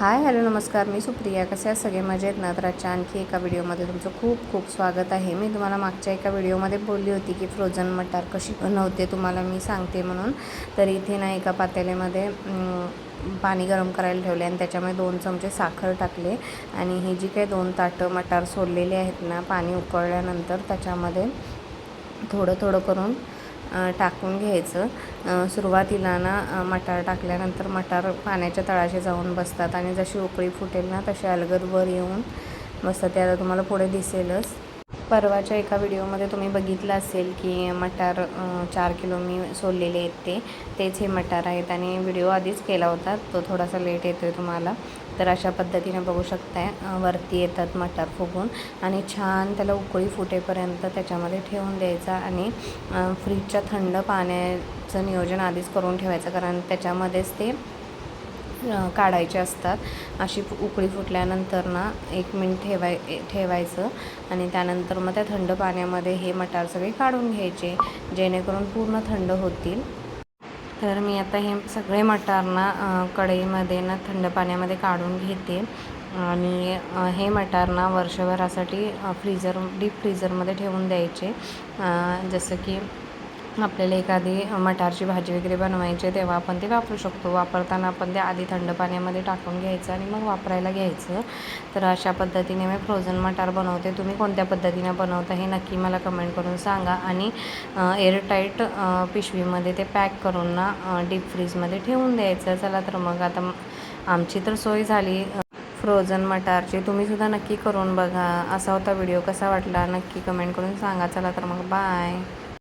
Hi hello नमस्कार, मी सुप्रिया. कसे आहात सगळे? मजेत ना? तर आजच्या आणखी एका व्हिडिओमध्ये तुमचं खूप खूप स्वागत आहे. मी तुम्हाला मागच्या एका व्हिडिओमध्ये बोलली होती की फ्रोझन मटार कशी बनवते तुम्हाला मी सांगते म्हणून. तर इथे ना एका पातेल्यामध्ये पाणी गरम करायला ठेवले आणि त्याच्यामध्ये 2 चमचे साखर टाकले आणि ही जी काही 2 ताटं मटार सोललेले आहेत ना, पाणी उकळल्यानंतर त्याच्यामध्ये थोडं थोडं करून टाकून घ्यायचं. सुरुवातीला ना मटार टाकल्यानंतर मटार पाण्याच्या तळाशी जाऊन बसतात आणि जशी उकळी फुटेल ना तसे अलगद वर येऊन बसतात. ते आता तुम्हाला पुढे दिसेलच. परवाच्या एका व्हिडिओमध्ये तुम्ही बघितलं असेल की मटार 4 किलो मी सोललेले आहेत तेच हे मटार आहेत आणि व्हिडिओ आधीच केला होता, तो थोडासा लेट येतो आहे तुम्हाला. तर अशा पद्धतीने बघू शकताय वरती येतात मटार फुगून आणि छान त्याला उकळी फुटेपर्यंत त्याच्यामध्ये ठेवून द्यायचा आणि फ्रीजच्या थंड पाण्याचं नियोजन आधीच करून ठेवायचं, कारण त्याच्यामध्येच ते काढायचे असतात. अशी उकळी फुटल्यानंतर ना 1 मिनिट ठेवायचं आणि त्यानंतर मग त्या थंड पाण्यामध्ये हे मटार सगळे काढून घ्यायचे, जेणेकरून पूर्ण थंड होतील. तर मी आता हे सगळे मटार ना कढईमध्ये ना थंड पाण्यामध्ये काढून घेते आणि हे मटार ना वर्षभरासाठी डीप फ्रीझरमध्ये ठेवून द्यायचे. जसं की आपल्याला एखादी मटारची भाजी वगैरे बनवायची तेव्हा आपण ते वापरू शकतो. वापरताना आपण ते आधी थंड पाण्यामध्ये टाकून घ्यायचं आणि मग वापरायला घ्यायचं. तर अशा पद्धतीने मी फ्रोझन मटार बनवते. तुम्ही कोणत्या पद्धतीने बनवता हे नक्की मला कमेंट करून सांगा आणि एअरटाईट पिशवीमध्ये ते पॅक करून ना डीप फ्रीजमध्ये ठेवून द्यायचं. चला तर मग आता आमची तर सोय झाली फ्रोझन मटारची. तुम्हीसुद्धा नक्की करून बघा. असा होता व्हिडिओ. कसा वाटला नक्की कमेंट करून सांगा. चला तर मग बाय.